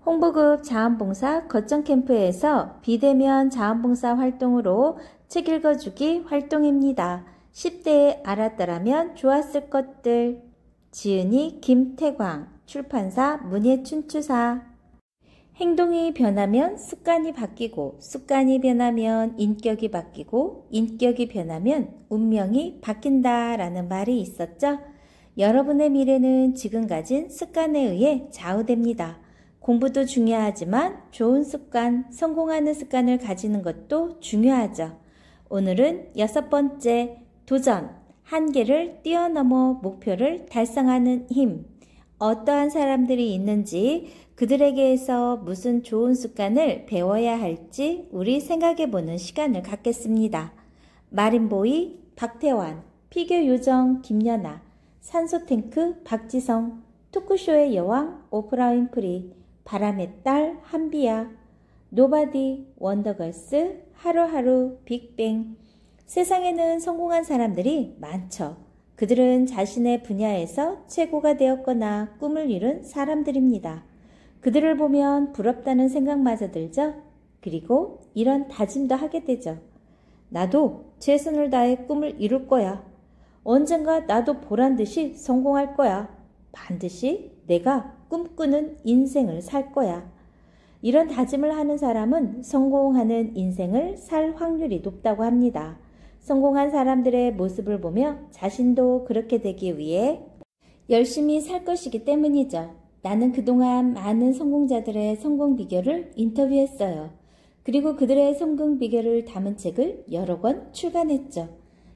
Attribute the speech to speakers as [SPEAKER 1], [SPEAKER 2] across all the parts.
[SPEAKER 1] 홍보급 자원봉사 거점캠프에서 비대면 자원봉사 활동으로 책 읽어주기 활동입니다. 10대에 알았더라면 좋았을 것들. 지은이 김태광, 출판사 문예춘추사. 행동이 변하면 습관이 바뀌고, 습관이 변하면 인격이 바뀌고, 인격이 변하면 운명이 바뀐다라는 말이 있었죠. 여러분의 미래는 지금 가진 습관에 의해 좌우됩니다. 공부도 중요하지만 좋은 습관, 성공하는 습관을 가지는 것도 중요하죠. 오늘은 6번째, 도전, 한계를 뛰어넘어 목표를 달성하는 힘. 어떠한 사람들이 있는지, 그들에게서 무슨 좋은 습관을 배워야 할지 우리 생각해보는 시간을 갖겠습니다. 마린보이 박태환, 피겨요정 김연아, 산소탱크 박지성, 토크쇼의 여왕 오프라 윈프리, 바람의 딸 한비야, 노바디 원더걸스, 하루하루 빅뱅. 세상에는 성공한 사람들이 많죠. 그들은 자신의 분야에서 최고가 되었거나 꿈을 이룬 사람들입니다. 그들을 보면 부럽다는 생각마저 들죠. 그리고 이런 다짐도 하게 되죠. 나도 최선을 다해 꿈을 이룰 거야. 언젠가 나도 보란듯이 성공할 거야. 반드시 내가 꿈꾸는 인생을 살 거야. 이런 다짐을 하는 사람은 성공하는 인생을 살 확률이 높다고 합니다. 성공한 사람들의 모습을 보며 자신도 그렇게 되기 위해 열심히 살 것이기 때문이죠. 나는 그동안 많은 성공자들의 성공 비결을 인터뷰했어요. 그리고 그들의 성공 비결을 담은 책을 여러 권 출간했죠.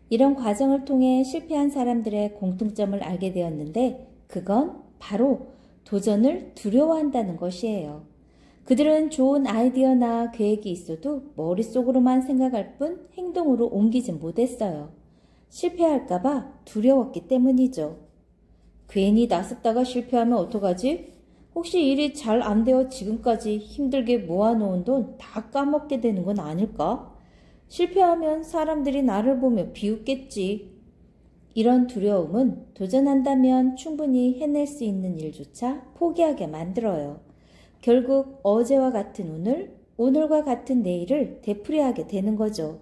[SPEAKER 1] 이런 과정을 통해 실패한 사람들의 공통점을 알게 되었는데 그건 바로 도전을 두려워한다는 것이에요. 그들은 좋은 아이디어나 계획이 있어도 머릿속으로만 생각할 뿐 행동으로 옮기진 못했어요. 실패할까봐 두려웠기 때문이죠. 괜히 나섰다가 실패하면 어떡하지? 혹시 일이 잘 안 되어 지금까지 힘들게 모아놓은 돈 다 까먹게 되는 건 아닐까? 실패하면 사람들이 나를 보며 비웃겠지. 이런 두려움은 도전한다면 충분히 해낼 수 있는 일조차 포기하게 만들어요. 결국 어제와 같은 오늘, 오늘과 같은 내일을 되풀이하게 되는 거죠.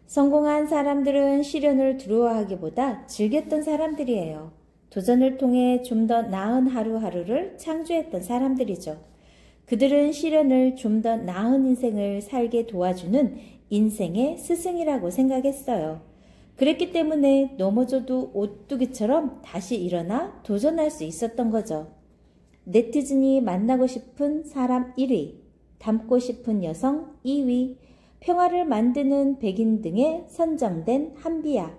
[SPEAKER 1] 성공한 사람들은 시련을 두려워하기보다 즐겼던 사람들이에요. 도전을 통해 좀 더 나은 하루하루를 창조했던 사람들이죠. 그들은 시련을 좀 더 나은 인생을 살게 도와주는 인생의 스승이라고 생각했어요. 그랬기 때문에 넘어져도 오뚜기처럼 다시 일어나 도전할 수 있었던 거죠. 네티즌이 만나고 싶은 사람 1위, 닮고 싶은 여성 2위, 평화를 만드는 백인 등에 선정된 한비야.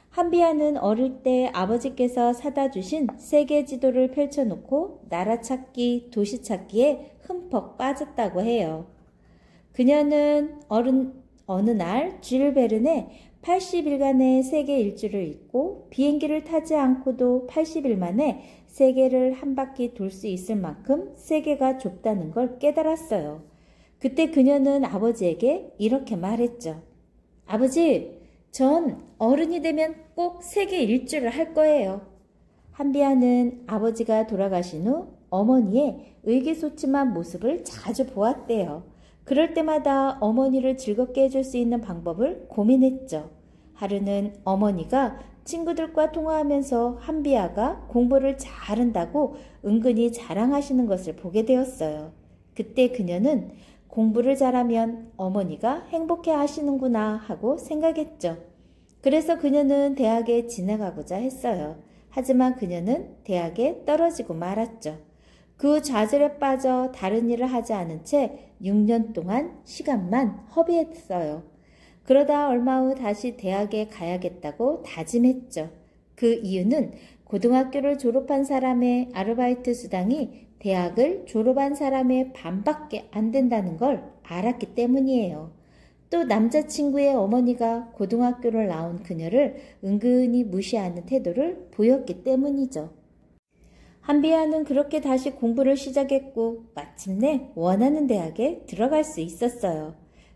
[SPEAKER 1] 한비야는 어릴 때 아버지께서 사다 주신 세계 지도를 펼쳐놓고 나라 찾기, 도시 찾기에 흠뻑 빠졌다고 해요. 그녀는 어느 날 줄 베른의 80일간의 세계 일주를 읽고 비행기를 타지 않고도 80일 만에 세계를 한 바퀴 돌 수 있을 만큼 세계가 좁다는 걸 깨달았어요. 그때 그녀는 아버지에게 이렇게 말했죠. 아버지, 전 어른이 되면 꼭 세계 일주를 할 거예요. 한비야는 아버지가 돌아가신 후 어머니의 의기소침한 모습을 자주 보았대요. 그럴 때마다 어머니를 즐겁게 해줄 수 있는 방법을 고민했죠. 하루는 어머니가 친구들과 통화하면서 한비야가 공부를 잘한다고 은근히 자랑하시는 것을 보게 되었어요. 그때 그녀는 공부를 잘하면 어머니가 행복해 하시는구나 하고 생각했죠. 그래서 그녀는 대학에 진학하고자 했어요. 하지만 그녀는 대학에 떨어지고 말았죠. 그 좌절에 빠져 다른 일을 하지 않은 채 6년 동안 시간만 허비했어요. 그러다 얼마 후 다시 대학에 가야겠다고 다짐했죠. 그 이유는 고등학교를 졸업한 사람의 아르바이트 수당이 대학을 졸업한 사람의 반밖에 안 된다는 걸 알았기 때문이에요. 또 남자친구의 어머니가 고등학교를 나온 그녀를 은근히 무시하는 태도를 보였기 때문이죠. 한비야는 그렇게 다시 공부를 시작했고 마침내 원하는 대학에 들어갈 수 있었어요.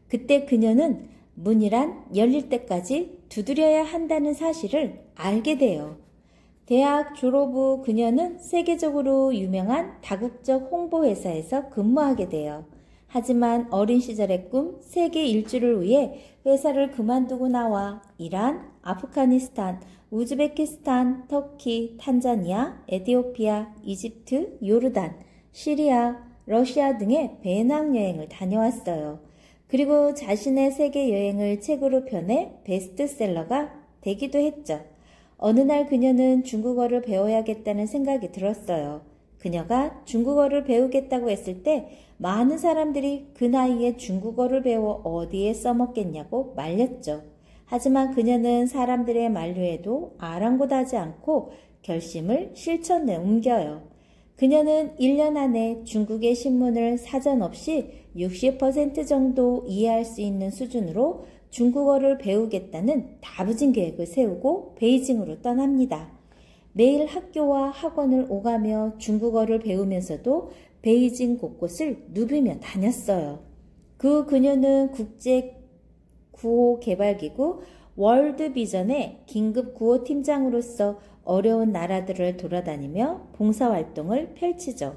[SPEAKER 1] 그때 그녀는 문이란 열릴 때까지 두드려야 한다는 사실을 알게 돼요. 대학 졸업 후 그녀는 세계적으로 유명한 다국적 홍보회사에서 근무하게 돼요. 하지만 어린 시절의 꿈 세계 일주를 위해 회사를 그만두고 나와 이란, 아프가니스탄, 우즈베키스탄, 터키, 탄자니아, 에티오피아, 이집트, 요르단, 시리아, 러시아 등의 배낭여행을 다녀왔어요. 그리고 자신의 세계 여행을 책으로 펴내 베스트셀러가 되기도 했죠. 어느 날 그녀는 중국어를 배워야겠다는 생각이 들었어요. 그녀가 중국어를 배우겠다고 했을 때 많은 사람들이 그 나이에 중국어를 배워 어디에 써먹겠냐고 말렸죠. 하지만 그녀는 사람들의 만류에도 아랑곳하지 않고 결심을 실천에 옮겨요. 그녀는 1년 안에 중국의 신문을 사전 없이 60% 정도 이해할 수 있는 수준으로 중국어를 배우겠다는 다부진 계획을 세우고 베이징으로 떠납니다. 매일 학교와 학원을 오가며 중국어를 배우면서도 베이징 곳곳을 누비며 다녔어요. 그녀는 국제구호개발기구 월드비전의 긴급구호팀장으로서 어려운 나라들을 돌아다니며 봉사활동을 펼치죠.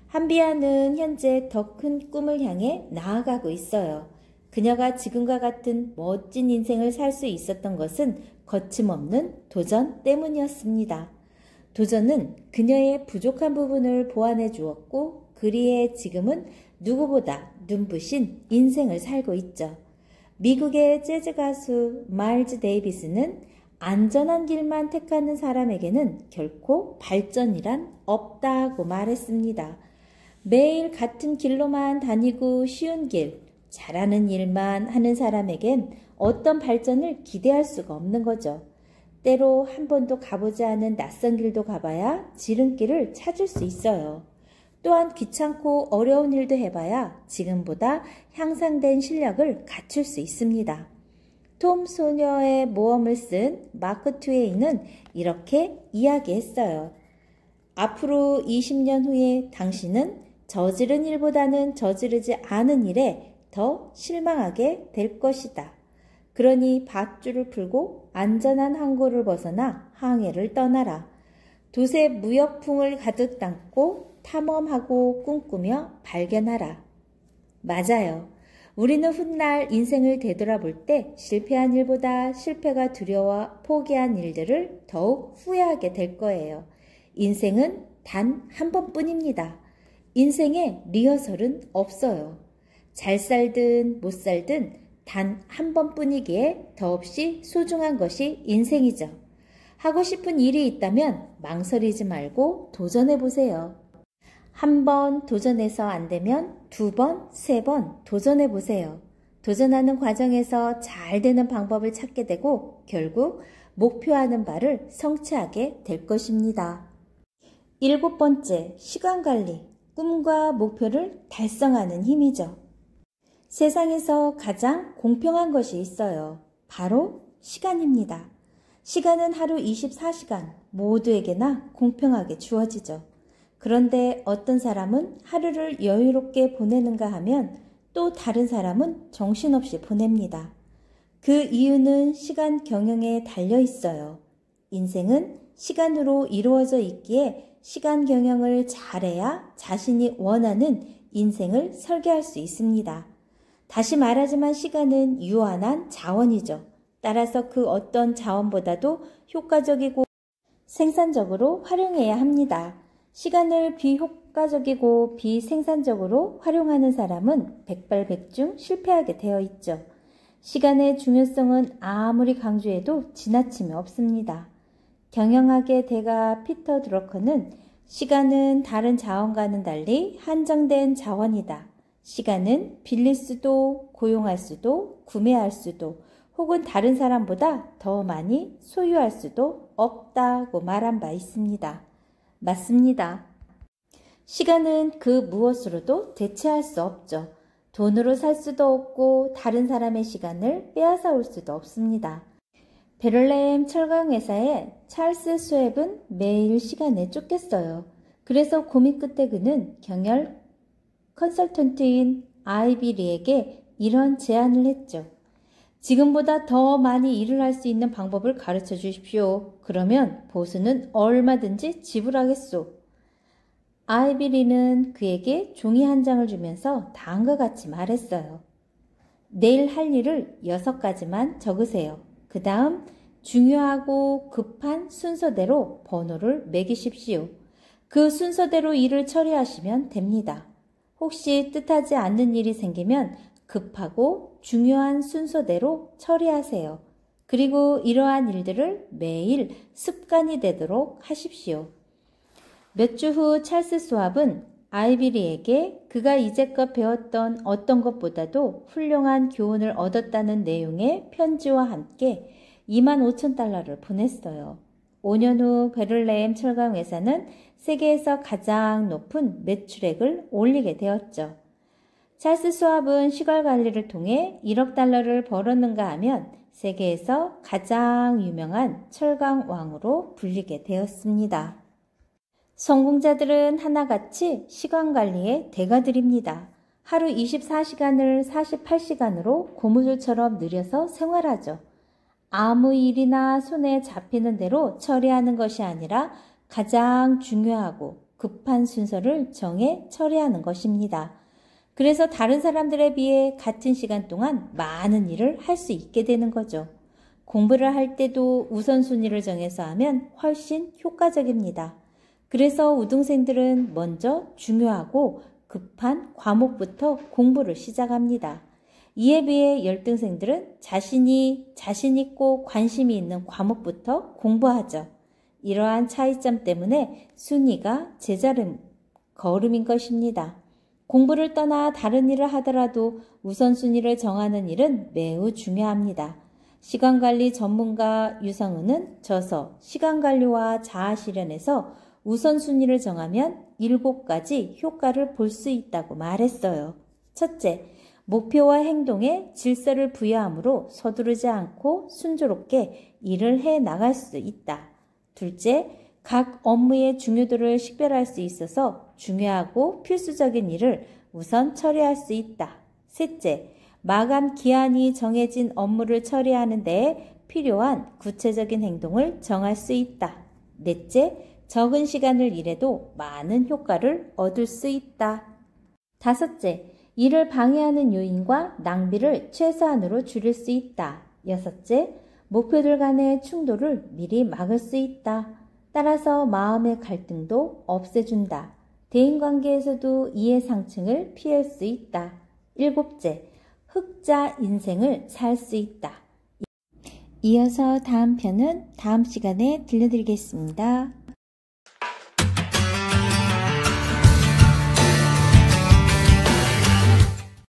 [SPEAKER 1] 한비아는 현재 더 큰 꿈을 향해 나아가고 있어요. 그녀가 지금과 같은 멋진 인생을 살 수 있었던 것은 거침없는 도전 때문이었습니다. 도전은 그녀의 부족한 부분을 보완해 주었고 그리해 지금은 누구보다 눈부신 인생을 살고 있죠. 미국의 재즈 가수 마일즈 데이비스는 안전한 길만 택하는 사람에게는 결코 발전이란 없다고 말했습니다. 매일 같은 길로만 다니고 쉬운 길, 잘하는 일만 하는 사람에겐 어떤 발전을 기대할 수가 없는 거죠. 때로 한 번도 가보지 않은 낯선 길도 가봐야 지름길을 찾을 수 있어요. 또한 귀찮고 어려운 일도 해봐야 지금보다 향상된 실력을 갖출 수 있습니다. 톰 소녀의 모험을 쓴 마크 트웨인은 이렇게 이야기했어요. 앞으로 20년 후에 당신은 저지른 일보다는 저지르지 않은 일에 더 실망하게 될 것이다. 그러니 밧줄을 풀고 안전한 항구를 벗어나 항해를 떠나라. 도세 무역풍을 가득 담고 탐험하고 꿈꾸며 발견하라. 맞아요. 우리는 훗날 인생을 되돌아볼 때 실패한 일보다 실패가 두려워 포기한 일들을 더욱 후회하게 될 거예요. 인생은 단 한 번뿐입니다. 인생에 리허설은 없어요. 잘 살든 못 살든 단 한 번뿐이기에 더없이 소중한 것이 인생이죠. 하고 싶은 일이 있다면 망설이지 말고 도전해보세요. 한 번 도전해서 안 되면 2번, 3번 도전해보세요. 도전하는 과정에서 잘 되는 방법을 찾게 되고 결국 목표하는 바를 성취하게 될 것입니다. 7번째, 시간관리. 꿈과 목표를 달성하는 힘이죠. 세상에서 가장 공평한 것이 있어요. 바로 시간입니다. 시간은 하루 24시간 모두에게나 공평하게 주어지죠. 그런데 어떤 사람은 하루를 여유롭게 보내는가 하면 또 다른 사람은 정신없이 보냅니다. 그 이유는 시간 경영에 달려 있어요. 인생은 시간으로 이루어져 있기에 시간 경영을 잘해야 자신이 원하는 인생을 설계할 수 있습니다. 다시 말하지만 시간은 유한한 자원이죠. 따라서 그 어떤 자원보다도 효과적이고 생산적으로 활용해야 합니다. 시간을 비효과적이고 비생산적으로 활용하는 사람은 백발백중 실패하게 되어 있죠. 시간의 중요성은 아무리 강조해도 지나침이 없습니다. 경영학의 대가 피터 드러커는 시간은 다른 자원과는 달리 한정된 자원이다. 시간은 빌릴 수도 고용할 수도 구매할 수도 혹은 다른 사람보다 더 많이 소유할 수도 없다고 말한 바 있습니다. 맞습니다. 시간은 그 무엇으로도 대체할 수 없죠. 돈으로 살 수도 없고 다른 사람의 시간을 빼앗아 올 수도 없습니다. 베를렘 철강회사의 찰스 스왑은 매일 시간에 쫓겼어요. 그래서 고민 끝에 그는 경영 컨설턴트인 아이비리에게 이런 제안을 했죠. 지금보다 더 많이 일을 할 수 있는 방법을 가르쳐 주십시오. 그러면 보수는 얼마든지 지불하겠소. 아이비리는 그에게 종이 한 장을 주면서 다음과 같이 말했어요. 내일 할 일을 6가지만 적으세요. 그 다음 중요하고 급한 순서대로 번호를 매기십시오. 그 순서대로 일을 처리하시면 됩니다. 혹시 뜻하지 않는 일이 생기면 급하고 중요한 순서대로 처리하세요. 그리고 이러한 일들을 매일 습관이 되도록 하십시오. 몇 주 후 찰스 스왑은 아이비리에게 그가 이제껏 배웠던 어떤 것보다도 훌륭한 교훈을 얻었다는 내용의 편지와 함께 25,000달러를 보냈어요. 5년 후 베를레헴 철강 회사는 세계에서 가장 높은 매출액을 올리게 되었죠. 찰스 스왑은 시간 관리를 통해 1억 달러를 벌었는가 하면 세계에서 가장 유명한 철강 왕으로 불리게 되었습니다. 성공자들은 하나같이 시간 관리의 대가들입니다. 하루 24시간을 48시간으로 고무줄처럼 느려서 생활하죠. 아무 일이나 손에 잡히는 대로 처리하는 것이 아니라 가장 중요하고 급한 순서를 정해 처리하는 것입니다. 그래서 다른 사람들에 비해 같은 시간 동안 많은 일을 할 수 있게 되는 거죠. 공부를 할 때도 우선순위를 정해서 하면 훨씬 효과적입니다. 그래서 우등생들은 먼저 중요하고 급한 과목부터 공부를 시작합니다. 이에 비해 열등생들은 자신 있고 관심이 있는 과목부터 공부하죠. 이러한 차이점 때문에 순위가 제자름 걸음인 것입니다. 공부를 떠나 다른 일을 하더라도 우선순위를 정하는 일은 매우 중요합니다. 시간관리 전문가 유성은은 저서 시간관리와 자아실현에서 우선순위를 정하면 7가지 효과를 볼 수 있다고 말했어요. 첫째, 목표와 행동에 질서를 부여함으로 서두르지 않고 순조롭게 일을 해 나갈 수 있다. 둘째, 각 업무의 중요도를 식별할 수 있어서 중요하고 필수적인 일을 우선 처리할 수 있다. 셋째, 마감 기한이 정해진 업무를 처리하는 데에 필요한 구체적인 행동을 정할 수 있다. 넷째, 적은 시간을 일해도 많은 효과를 얻을 수 있다. 다섯째, 일을 방해하는 요인과 낭비를 최소한으로 줄일 수 있다. 여섯째, 목표들 간의 충돌을 미리 막을 수 있다. 따라서 마음의 갈등도 없애준다. 대인관계에서도 이해상충을 피할 수 있다. 일곱째, 흑자 인생을 살 수 있다. 이어서 다음 편은 다음 시간에 들려드리겠습니다.